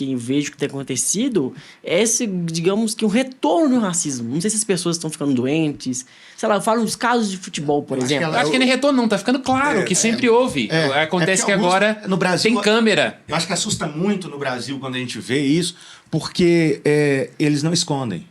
eu vejo que tem acontecido é esse, digamos que um retorno ao racismo. Não sei se as pessoas estão ficando doentes. Sei lá, eu falo dos casos de futebol, por exemplo. Eu acho que nem retorno não, tá ficando claro que sempre houve. Acontece que agora no Brasil, tem câmera. Eu acho que assusta muito no Brasil quando a gente vê isso, porque eles não escondem.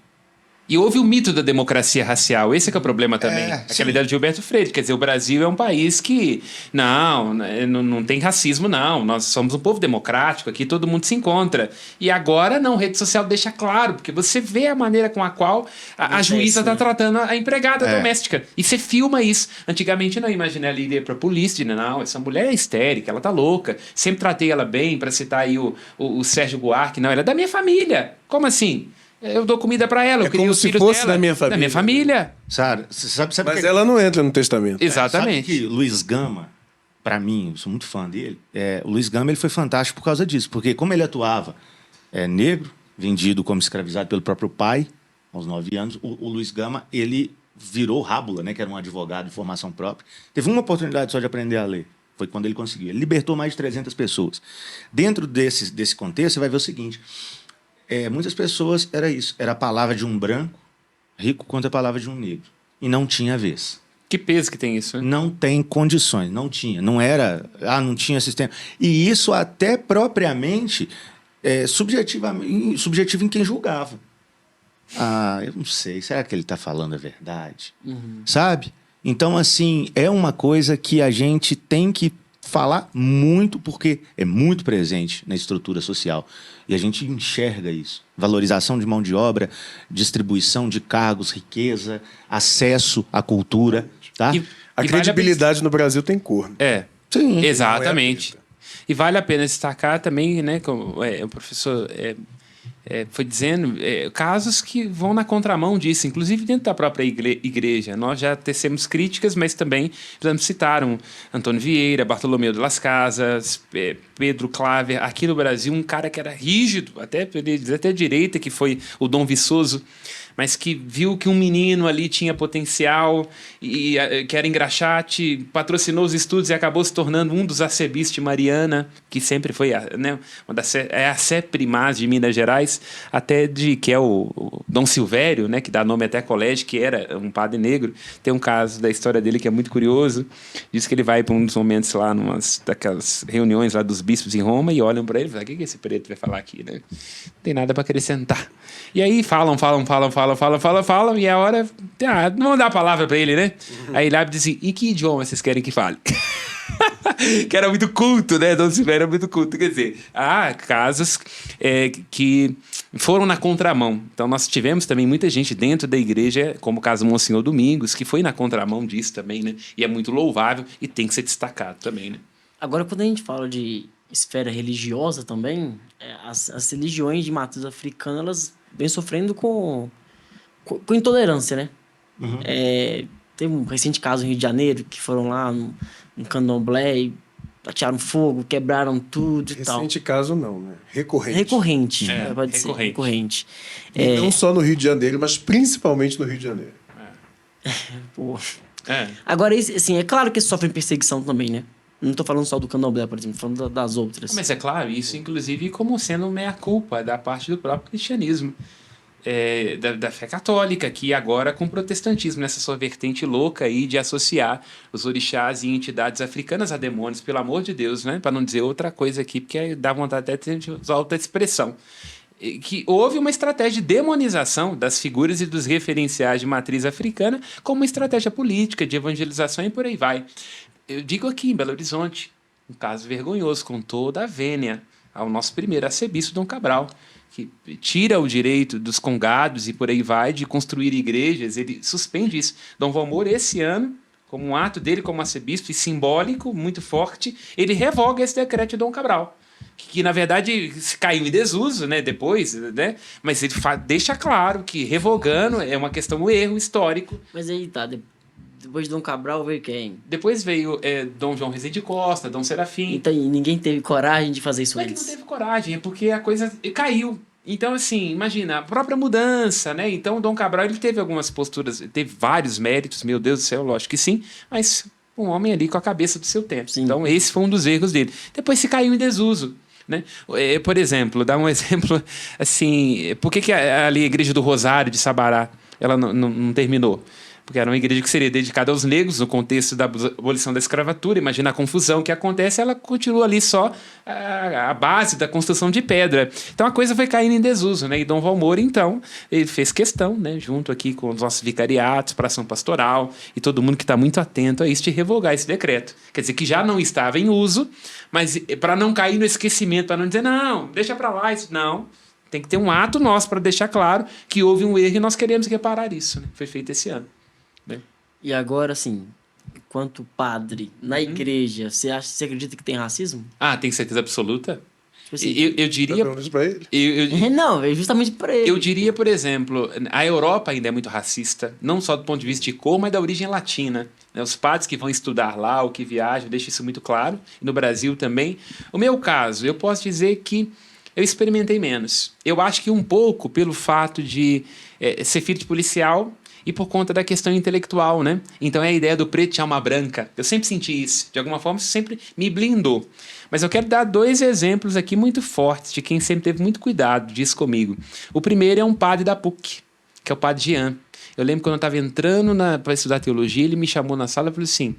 E houve o mito da democracia racial. Esse é que é o problema também. É, Aquela sim. ideia de Gilberto Freire. Quer dizer, o Brasil é um país que... Não tem racismo, não. Nós somos um povo democrático. Aqui todo mundo se encontra. E agora, não. Rede social deixa claro. Porque você vê a maneira com a qual a juíza está tratando a empregada doméstica. E você filma isso. Antigamente, não. Imagina, ela iria pra polícia. Não, essa mulher é histérica. Ela tá louca. Sempre tratei ela bem. Para citar aí o Sérgio Buarque. Não, ela é da minha família. Como assim? Eu dou comida pra ela, eu crio como os se filhos fosse dela. Da minha família. Da minha família. Sabe Mas que... ela não entra no testamento. Exatamente. Sabe que Luiz Gama, para mim, eu sou muito fã dele, o Luiz Gama ele foi fantástico por causa disso, porque como ele atuava negro, vendido como escravizado pelo próprio pai, aos 9 anos, o Luiz Gama, ele virou Rábula, né, que era um advogado de formação própria. Teve uma oportunidade só de aprender a ler. Foi quando ele conseguiu. Ele libertou mais de 300 pessoas. Dentro desse contexto, você vai ver o seguinte... muitas pessoas era isso. Era a palavra de um branco rico contra a palavra de um negro. E não tinha vez. Que peso que tem isso, né? Não tem condições. Não tinha. Não era... não tinha sistema. E isso até propriamente subjetivo em quem julgava. Eu não sei. Será que ele está falando a verdade? Sabe? Então, assim, é uma coisa que a gente tem que falar muito, porque é muito presente na estrutura social. E a gente enxerga isso. Valorização de mão de obra, distribuição de cargos, riqueza, acesso à cultura. Tá? A credibilidade no Brasil tem cor. Né? Sim. Exatamente. E vale a pena destacar também, né, como o professor foi dizendo, casos que vão na contramão disso, inclusive dentro da própria igreja. Nós já tecemos críticas, mas também precisamos citar Antônio Vieira, Bartolomeu de Las Casas, Pedro Claver. Aqui no Brasil, um cara que era rígido, até a direita, que foi o Dom Viçoso, mas que viu que um menino ali tinha potencial e que era engraxate, patrocinou os estudos e acabou se tornando um dos arcebistos de Mariana, que sempre foi a sé primaz de Minas Gerais, que é o Dom Silvério, né, que dá nome até a colégio, que era um padre negro. Tem um caso da história dele que é muito curioso. Diz que ele vai para um dos momentos lá, daquelas reuniões lá dos bispos em Roma, e olham para ele e falam: o que esse preto vai falar aqui, né? Não tem nada para acrescentar. E aí falam, e a hora... não vão dar a palavra pra ele, né? Aí ele abre e diz assim: e que idioma vocês querem que fale? Que era muito culto, né? Dom Silvério era muito culto. Quer dizer, há casos que foram na contramão. Então nós tivemos também muita gente dentro da igreja, como o caso do Monsenhor Domingos, que foi na contramão disso também, né? E é muito louvável e tem que ser destacado também, né? Agora, quando a gente fala de esfera religiosa também, as religiões de matriz africana, elas vêm sofrendo com intolerância, né? Teve um recente caso no Rio de Janeiro, que foram lá no candomblé e atearam fogo, quebraram tudo e tal. Recente caso não, né? Recorrente. Recorrente, pode ser. Recorrente. E não só no Rio de Janeiro, mas principalmente no Rio de Janeiro. Pô. Agora, assim, é claro que eles sofrem perseguição também, né? Não estou falando só do candomblé, por exemplo, falando das outras. Mas é claro, isso inclusive como sendo meia-culpa da parte do próprio cristianismo. Da fé católica, que agora com o protestantismo, nessa sua vertente louca aí de associar os orixás e entidades africanas a demônios, pelo amor de Deus, né? Para não dizer outra coisa aqui, porque dá vontade até de usar outra expressão. Que houve uma estratégia de demonização das figuras e dos referenciais de matriz africana como uma estratégia política, de evangelização e por aí vai. Eu digo aqui em Belo Horizonte, um caso vergonhoso, com toda a vênia, ao nosso primeiro arcebispo, Dom Cabral, que tira o direito dos congados e por aí vai de construir igrejas, ele suspende isso. Dom Valmor, esse ano, como um ato dele como arcebispo e simbólico, muito forte, ele revoga esse decreto de Dom Cabral, que na verdade caiu em desuso, né, depois, né, mas ele deixa claro que revogando é uma questão, um erro histórico. Mas aí tá, depois de Dom Cabral veio quem? Depois veio Dom João Rezende Costa, Dom Serafim. Então, e ninguém teve coragem de fazer isso Não é que antes? não teve coragem, é porque a coisa caiu. Então, assim, imagina, a própria mudança, né? Então, o Dom Cabral, ele teve algumas posturas, teve vários méritos, meu Deus do céu, lógico que sim, mas um homem ali com a cabeça do seu tempo. Sim. Então, esse foi um dos erros dele. Depois se caiu em desuso, né? Por exemplo, dá um exemplo, assim, por que ali a Igreja do Rosário de Sabará, ela não terminou? porque era uma igreja que seria dedicada aos negros no contexto da abolição da escravatura. Imagina a confusão que acontece, ela continua ali só a base da construção de pedra. Então a coisa foi caindo em desuso, né? E Dom Valmor, então, ele fez questão, né, junto aqui com os nossos vicariatos para ação pastoral e todo mundo que está muito atento a isso, de revogar esse decreto. Quer dizer, que já não estava em uso, mas para não cair no esquecimento, para não dizer, não, deixa para lá isso. Não, tem que ter um ato nosso para deixar claro que houve um erro e nós queremos reparar isso, né? Foi feito esse ano. Né? E agora, assim, enquanto padre na igreja, você acredita que tem racismo? Ah, tem certeza absoluta? Tipo assim, Eu diria... Pra ele. Não, é justamente para ele. Eu diria, por exemplo, a Europa ainda é muito racista, não só do ponto de vista de cor, mas da origem latina. Né? Os padres que vão estudar lá, ou que viajam, deixam isso muito claro. E no Brasil também. O meu caso, eu posso dizer que eu experimentei menos. Eu acho que um pouco pelo fato de ser filho de policial e por conta da questão intelectual, né? Então é a ideia do preto de alma branca. Eu sempre senti isso. De alguma forma, isso sempre me blindou. Mas eu quero dar 2 exemplos aqui muito fortes de quem sempre teve muito cuidado disso comigo. O primeiro é um padre da PUC, que é o padre Jean. Eu lembro quando eu estava entrando para estudar teologia, ele me chamou na sala e falou assim: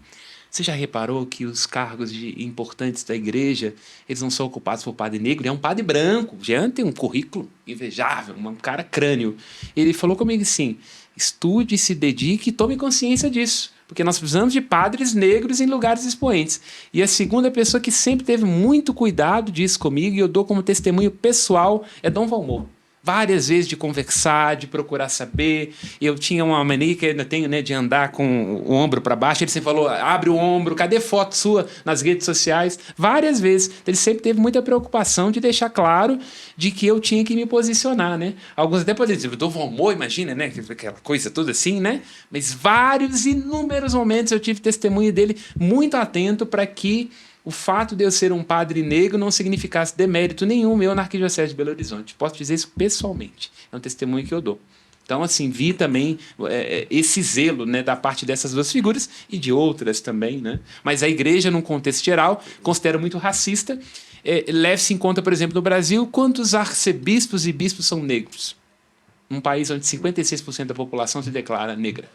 você já reparou que os cargos importantes da igreja, eles não são ocupados por padre negro? Ele é um padre branco. Jean tem um currículo invejável, um cara crânio. Ele falou comigo assim: estude, se dedique e tome consciência disso. Porque nós precisamos de padres negros em lugares expoentes. E a segunda pessoa que sempre teve muito cuidado disso comigo, e eu dou como testemunho pessoal, é Dom Valmor. Várias vezes de conversar, de procurar saber. Eu tinha uma mania que ainda tenho, né, de andar com o ombro para baixo. Ele sempre falou: abre o ombro, cadê foto sua nas redes sociais? Várias vezes. Ele sempre teve muita preocupação de deixar claro de que eu tinha que me posicionar, né? Alguns até poderiam dizer: Dom Valmor, imagina, né? Aquela coisa toda assim, né? Mas inúmeros momentos eu tive testemunho dele muito atento para que o fato de eu ser um padre negro não significasse demérito nenhum meu na Arquidiocese de Belo Horizonte. Posso dizer isso pessoalmente. É um testemunho que eu dou. Então, assim, vi também esse zelo, né, da parte dessas 2 figuras e de outras também, né? Mas a igreja, num contexto geral, considero muito racista. Leve-se em conta, por exemplo, no Brasil, quantos arcebispos e bispos são negros? Um país onde 56% da população se declara negra.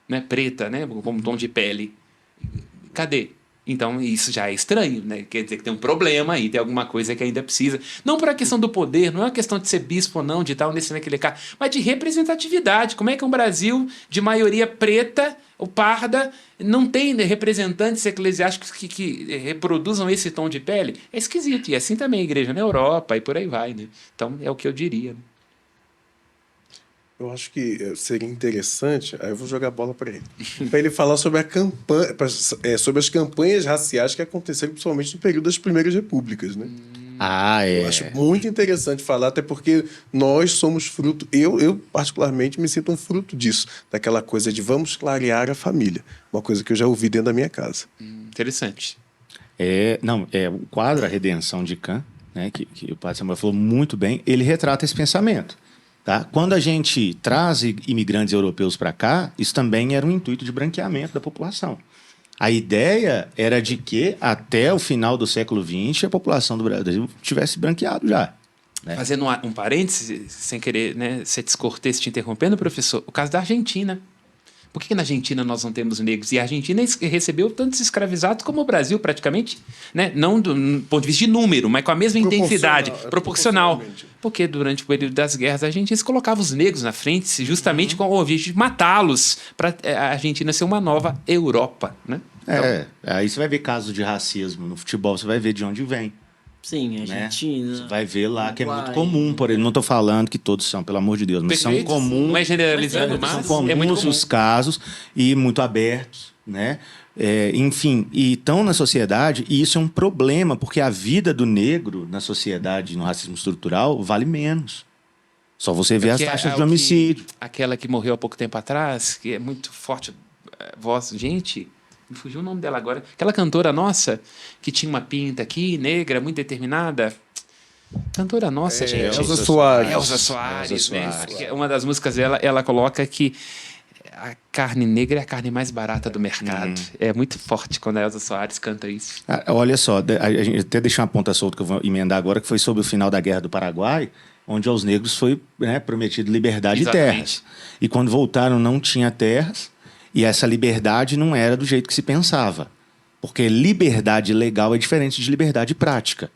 Né? Preta, né? Como tom de pele. Cadê? Então, isso já é estranho, né? Quer dizer que tem um problema aí, tem alguma coisa que ainda precisa. Não por a questão do poder, não é uma questão de ser bispo ou não, de tal, nesse naquele cara, mas de representatividade. Como é que um Brasil de maioria preta ou parda não tem representantes eclesiásticos que reproduzam esse tom de pele? É esquisito. E assim também a igreja na Europa e por aí vai, né? Então, é o que eu diria. Eu acho que seria interessante, aí eu vou jogar a bola para ele, para ele falar sobre a campanha, sobre as campanhas raciais que aconteceram principalmente no período das primeiras repúblicas, né? Eu acho muito interessante falar, até porque nós somos fruto, eu particularmente me sinto um fruto disso, daquela coisa de vamos clarear a família, uma coisa que eu já ouvi dentro da minha casa. Interessante. O quadro A Redenção de Cã, né, que o padre Samuel falou muito bem, ele retrata esse pensamento. Tá? Quando a gente traz imigrantes europeus para cá, isso também era um intuito de branqueamento da população. A ideia era de que, até o final do século XX, a população do Brasil tivesse branqueado já. Né? Fazendo um parêntese, sem querer, né, ser descortês te interrompendo, professor, o caso da Argentina. Por que na Argentina nós não temos negros? E a Argentina recebeu tantos escravizados como o Brasil, praticamente. Né? Não do ponto de vista de número, mas com a mesma intensidade. Proporcional. Porque durante o período das guerras, a Argentina colocava os negros na frente, justamente com o objetivo de matá-los, para a Argentina ser uma nova Europa. Né? Então, aí você vai ver casos de racismo no futebol, você vai ver de onde vem. Sim, Argentina. Você vai ver lá que é muito comum, por exemplo. Não estou falando que todos são, pelo amor de Deus, mas são comuns. Não é generalizando, mas são comuns é muito comum. os casos e muito abertos, né? Enfim, e estão na sociedade, e isso é um problema, porque a vida do negro na sociedade, no racismo estrutural, vale menos. Só você vê as taxas de homicídio. Aquela que morreu há pouco tempo atrás, que é muito forte voz. Gente, me fugiu o nome dela agora. Aquela cantora nossa, que tinha uma pinta aqui, negra, muito determinada. Cantora nossa, gente. Elza Soares. Elza Soares, né? Uma das músicas dela, ela coloca que a carne negra é a carne mais barata do mercado. É muito forte quando a Elza Soares canta isso. Olha só, a gente até deixou uma ponta solta que eu vou emendar agora, que foi sobre o final da Guerra do Paraguai. onde aos negros foi, né, prometido liberdade e Exatamente. terras. E quando voltaram não tinha terras, e essa liberdade não era do jeito que se pensava. Porque liberdade legal é diferente de liberdade prática.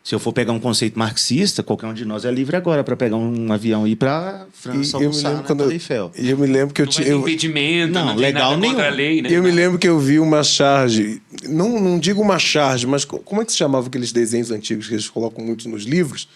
Se eu for pegar um conceito marxista, qualquer um de nós é livre agora para pegar um avião e ir para França almoçar na Torre Eiffel. E eu me lembro que eu Não vai tinha. ter impedimento, Não, não, tem legal nada contra a nenhum. lei, né? Eu me lembro que eu vi uma charge, não digo uma charge, mas como é que se chamava aqueles desenhos antigos que eles colocam muito nos livros?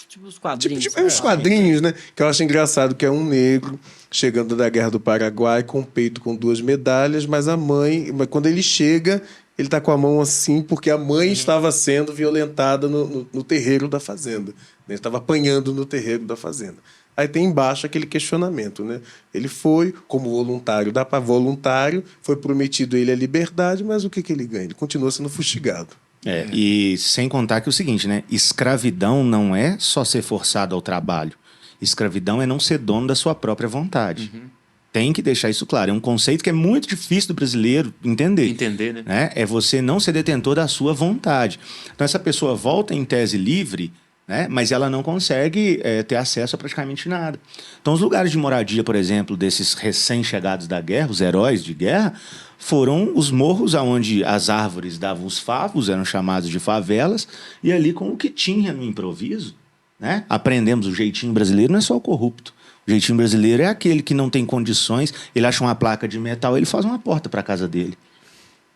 Tipo os quadrinhos. Tipo uns quadrinhos, né? Que eu acho engraçado, que é um negro chegando da Guerra do Paraguai com o peito com 2 medalhas, mas mas quando ele chega, ele tá com a mão assim, porque a mãe estava sendo violentada no terreiro da fazenda. Ele estava apanhando no terreiro da fazenda. Aí tem embaixo aquele questionamento, né? Ele foi como voluntário, dá para voluntário, foi prometido ele a liberdade, mas o que ele ganha? Ele continua sendo fustigado. E sem contar que é o seguinte, né? Escravidão não é só ser forçado ao trabalho. Escravidão é não ser dono da sua própria vontade. Tem que deixar isso claro. É um conceito que é muito difícil do brasileiro entender. Entender, né? É você não ser detentor da sua vontade. Então, essa pessoa volta em tese livre, né? Mas ela não consegue ter acesso a praticamente nada. Então, os lugares de moradia, por exemplo, desses recém-chegados da guerra, os heróis de guerra, foram os morros onde as árvores davam os favos, eram chamados de favelas, e ali com o que tinha no improviso, né? Aprendemos o jeitinho brasileiro, não é só o corrupto. O jeitinho brasileiro é aquele que não tem condições, ele acha uma placa de metal, ele faz uma porta para a casa dele.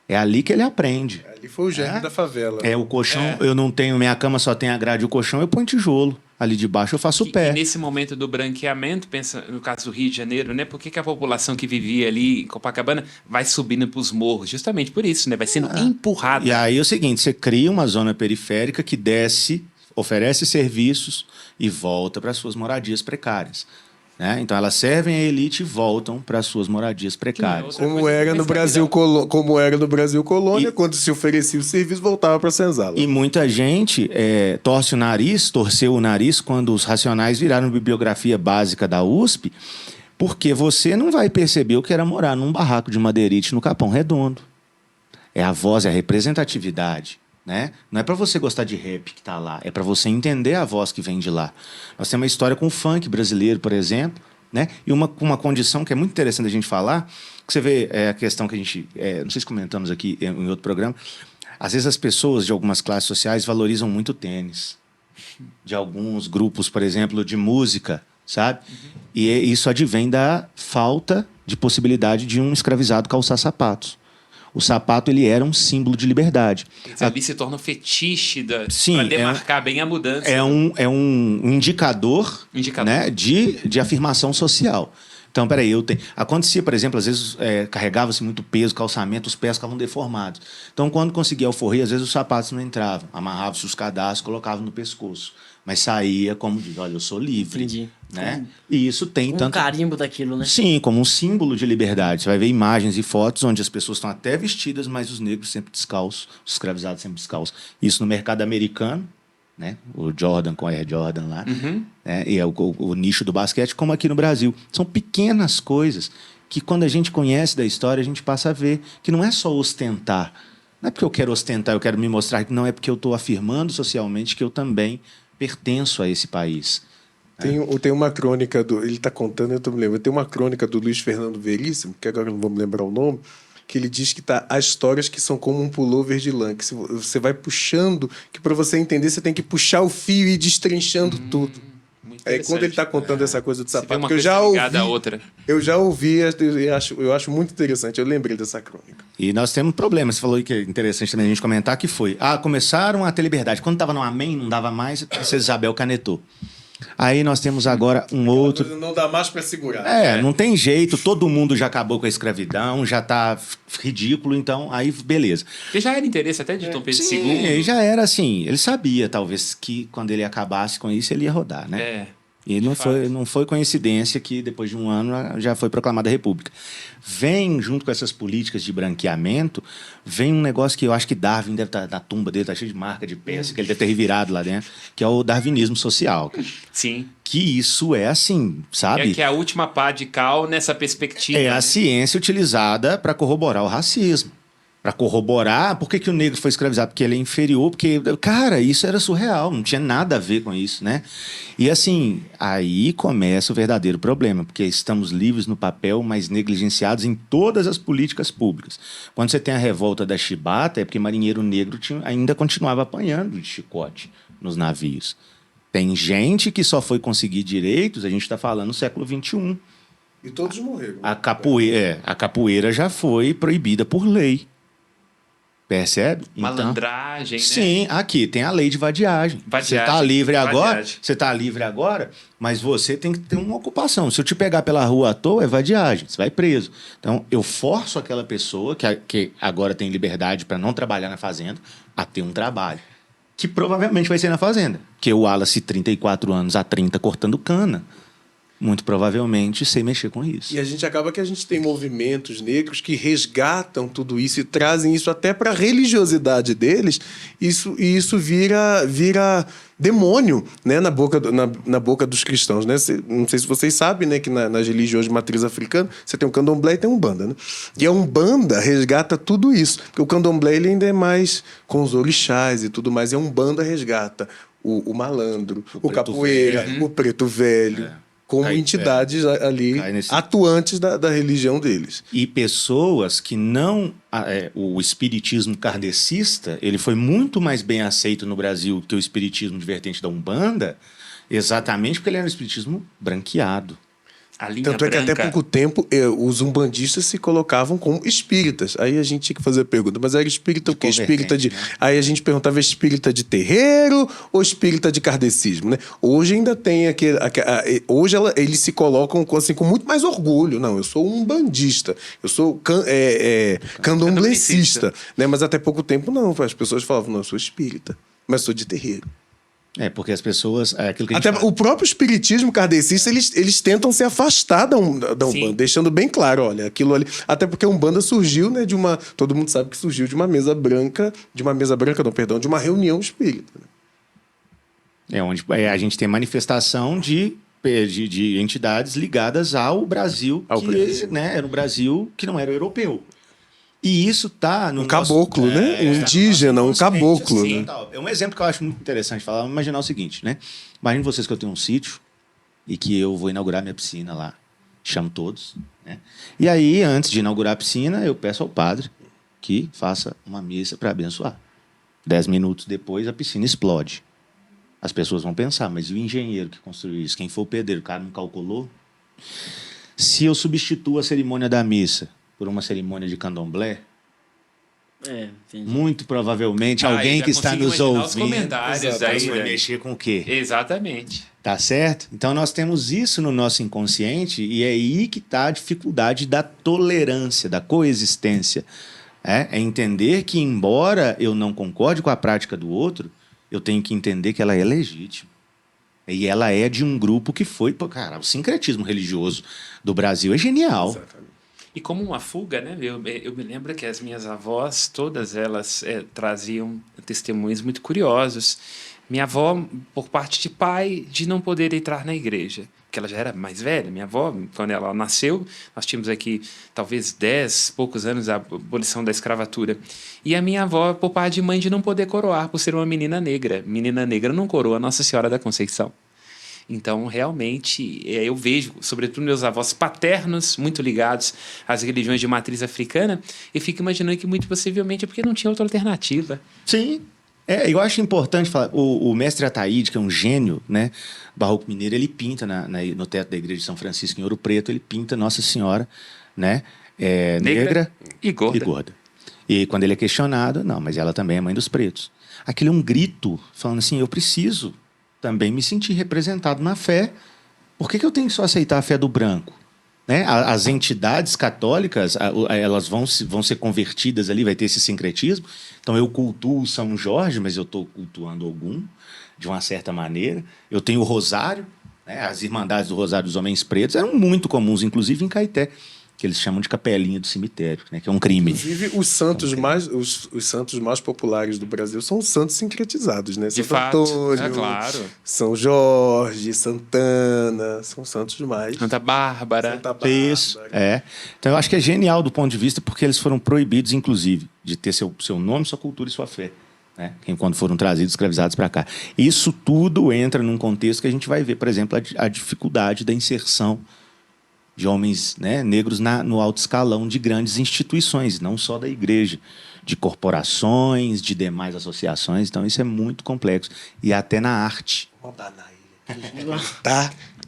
É ali que ele aprende. Ali foi o germe da favela. O colchão, eu não tenho, minha cama só tem a grade e o colchão, eu ponho tijolo. Ali de baixo eu faço o pé. E nesse momento do branqueamento, pensa no caso do Rio de Janeiro, né? Por que a população que vivia ali em Copacabana vai subindo para os morros? Justamente por isso, né? Vai sendo empurrada. E aí é o seguinte, você cria uma zona periférica que desce, oferece serviços e volta para suas moradias precárias. Né? Então elas servem a elite e voltam para suas moradias precárias. Como era no Brasil, colônia, quando se oferecia o serviço, voltava para a senzala. E muita gente torceu o nariz quando os Racionais viraram bibliografia básica da USP, porque você não vai perceber o que era morar num barraco de madeirite no Capão Redondo. É a voz, é a representatividade. Né? Não é para você gostar de rap que está lá, é para você entender a voz que vem de lá. Nós temos uma história com o funk brasileiro, por exemplo, né? E uma condição que é muito interessante a gente falar, que você vê a questão que a gente, não sei se comentamos aqui em outro programa, às vezes as pessoas de algumas classes sociais valorizam muito o tênis, de alguns grupos, por exemplo, de música, sabe? E isso advém da falta de possibilidade de um escravizado calçar sapatos. O sapato ele era um símbolo de liberdade. Ali se torna um fetiche para demarcar bem a mudança. É um indicador, né, de afirmação social. Então, peraí, acontecia, por exemplo, às vezes carregava-se muito peso, calçamento, os pés ficavam deformados. Então, quando conseguia alforria, às vezes os sapatos não entravam. Amarrava-se os cadastros, colocavam no pescoço. Mas saía como diz, olha, eu sou livre. Entendi. Né? E isso tem tanto... carimbo daquilo, né? Sim, como um símbolo de liberdade. Você vai ver imagens e fotos onde as pessoas estão até vestidas, mas os negros sempre descalços, os escravizados sempre descalços. Isso no mercado americano, né? O Jordan com a Air Jordan lá, né? E é o nicho do basquete, como aqui no Brasil. São pequenas coisas que quando a gente conhece da história, a gente passa a ver que não é só ostentar. Não é porque eu quero ostentar, eu quero me mostrar, não é porque eu estou afirmando socialmente que eu também pertenço a esse país. Tem uma crônica ele está contando, eu estou me lembrando, tem uma crônica do Luiz Fernando Veríssimo, que agora não vou me lembrar o nome, que ele diz que há histórias que são como um pullover de lã, que você vai puxando, que para você entender você tem que puxar o fio e ir destrinchando tudo. Aí quando ele está contando essa coisa do sapato, que eu já ouvi, eu já ouvi e eu acho muito interessante, eu lembrei dessa crônica. E nós temos um problema, você falou que é interessante também a gente comentar, que foi, começaram a ter liberdade, quando estava no Amém, não dava mais, a princesa Isabel canetou. Aí nós temos agora outro... Não dá mais para segurar. Não tem jeito, todo mundo já acabou com a escravidão, já tá ridículo, então aí beleza. Porque já era interesse até de Dom Pedro II. Sim, já era assim, ele sabia talvez que quando ele acabasse com isso ele ia rodar, né? E não foi coincidência que depois de um ano já foi proclamada a República. Vem, junto com essas políticas de branqueamento, vem um negócio que eu acho que Darwin deve estar na tumba dele, tá cheio de marca de peça, que ele deve ter revirado lá dentro, que é o darwinismo social. Sim. Que isso é assim, sabe? Que é a última pá de cal nessa perspectiva. É a ciência utilizada para corroborar o racismo. Para corroborar por que o negro foi escravizado, porque ele é inferior, porque, cara, isso era surreal, não tinha nada a ver com isso, né? E assim, aí começa o verdadeiro problema, porque estamos livres no papel, mas negligenciados em todas as políticas públicas. Quando você tem a revolta da chibata, é porque marinheiro negro ainda continuava apanhando de chicote nos navios. Tem gente que só foi conseguir direitos, a gente está falando no século XXI. E todos morreram. A capoeira já foi proibida por lei. Percebe? Malandragem, né? Sim, aqui tem a lei de vadiagem. Você está livre agora, vadiagem. você tá livre agora, mas você tem que ter uma ocupação. Se eu te pegar pela rua à toa, é vadiagem, você vai preso. Então, eu forço aquela pessoa que agora tem liberdade para não trabalhar na fazenda a ter um trabalho. Que provavelmente vai ser na fazenda. Que o Wallace, 34 anos a 30, cortando cana. Muito provavelmente sei mexer com isso. E a gente acaba que a gente tem movimentos negros que resgatam tudo isso e trazem isso até para a religiosidade deles. E isso vira demônio, né, na boca dos cristãos, né? Não sei se vocês sabem, né, que nas religiões de matriz africana você tem o candomblé e tem a umbanda, né? E a umbanda resgata tudo isso, porque o candomblé ele ainda é mais com os orixás e tudo mais, e a umbanda resgata o malandro, o capoeira, o preto velho. Como entidades ali atuantes da religião deles. E pessoas que não... o espiritismo kardecista, ele foi muito mais bem aceito no Brasil que o espiritismo de vertente da Umbanda, exatamente porque ele era um espiritismo branqueado. A linha Tanto é que branca. até pouco tempo os umbandistas se colocavam como espíritas. Aí a gente tinha que fazer a pergunta, mas era espírita o quê? Espírita de... Aí a gente perguntava, espírita de terreiro ou espírita de kardecismo, né? Hoje ainda tem hoje eles se colocam assim, com muito mais orgulho. Não, eu sou um umbandista, eu sou candomblessista, né? Mas até pouco tempo não, as pessoas falavam, não, eu sou espírita, mas sou de terreiro. Porque as pessoas... aquilo que Até o próprio espiritismo kardecista, eles tentam se afastar da Umbanda, deixando bem claro, olha, aquilo ali... Até porque a Umbanda surgiu, né, de uma... Todo mundo sabe que surgiu de uma mesa branca... De uma reunião espírita. Né? Onde a gente tem manifestação de entidades ligadas ao Brasil, né, era um Brasil que não era europeu. E isso tá no caboclo, né? Um indígena, um caboclo. Assim, né? É um exemplo que eu acho muito interessante falar. Vamos imaginar o seguinte, né? Imagine vocês que eu tenho um sítio e que eu vou inaugurar minha piscina lá. Chamo todos, né? E aí, antes de inaugurar a piscina, eu peço ao padre que faça uma missa para abençoar. 10 minutos depois, a piscina explode. As pessoas vão pensar, mas e o engenheiro que construiu isso? Quem foi o pedreiro? O cara não calculou? Se eu substituo a cerimônia da missa por uma cerimônia de candomblé, muito provavelmente alguém que está nos ouvindo os comentários vai mexer com o quê? Exatamente. Tá certo? Então nós temos isso no nosso inconsciente e é aí que está a dificuldade da tolerância, da coexistência. É entender que, embora eu não concorde com a prática do outro, eu tenho que entender que ela é legítima. E ela é de um grupo que foi... Cara, o sincretismo religioso do Brasil é genial. Exatamente. E como uma fuga, né? Eu me lembro que as minhas avós, todas elas traziam testemunhos muito curiosos. Minha avó, por parte de pai, de não poder entrar na igreja, porque ela já era mais velha. Minha avó, quando ela nasceu, nós tínhamos aqui talvez 10 poucos anos a abolição da escravatura. E a minha avó, por parte de mãe, de não poder coroar, por ser uma menina negra. Menina negra não coroa Nossa Senhora da Conceição. Então, realmente, eu vejo, sobretudo meus avós paternos, muito ligados às religiões de matriz africana, e fico imaginando que muito possivelmente é porque não tinha outra alternativa. Sim. Eu acho importante falar, o mestre Ataíde, que é um gênio, né, barroco mineiro, ele pinta no teto da igreja de São Francisco, em Ouro Preto, ele pinta Nossa Senhora, né, negra e gorda. E quando ele é questionado, não, mas ela também é mãe dos pretos. Aquilo é um grito, falando assim, eu preciso também me sentir representado na fé. Por que eu tenho que só aceitar a fé do branco? Né? As entidades católicas, elas vão ser convertidas ali, vai ter esse sincretismo. Então eu cultuo São Jorge, mas eu estou cultuando algum, de uma certa maneira. Eu tenho o Rosário, né? As Irmandades do Rosário dos Homens Pretos eram muito comuns, inclusive em Caeté. que eles chamam de capelinha do cemitério, né? Que é um crime. Inclusive, os santos mais populares do Brasil são os santos sincretizados, né? De Santo fato. Antônio, É claro. São Jorge, Santana, são santos mais. Santa Bárbara. Santa Bárbara. Isso, é. Então eu acho que é genial do ponto de vista porque eles foram proibidos, inclusive, de ter seu nome, sua cultura e sua fé. Né? Quando foram trazidos, escravizados para cá. Isso tudo entra num contexto que a gente vai ver, por exemplo, a dificuldade da inserção de homens, né, negros no alto escalão de grandes instituições, não só da igreja, de corporações, de demais associações. Então isso é muito complexo. E até na arte.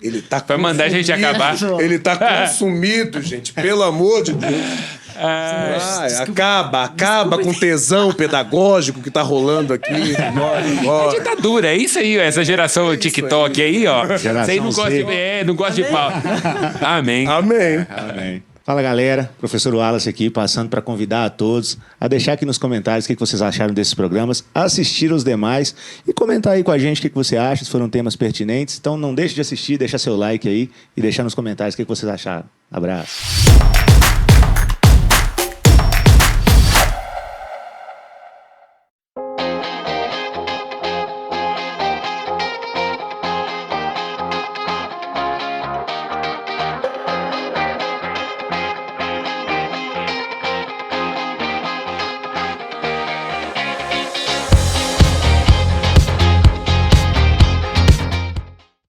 Ele tá Vai mandar a gente acabar. Ele tá consumido, gente. Pelo amor de Deus. Vai, acaba com o tesão pedagógico que tá rolando aqui. É ditadura, é isso aí, essa geração TikTok aí, ó. Geração Isso aí não gosta Z. não gosta de pau. Amém. Amém. Amém. Fala, galera. Professor Wallace aqui, passando para convidar a todos a deixar aqui nos comentários o que vocês acharam desses programas, assistir os demais e comentar aí com a gente o que você acha, se foram temas pertinentes. Então não deixe de assistir, deixar seu like aí e deixar nos comentários o que vocês acharam. Abraço.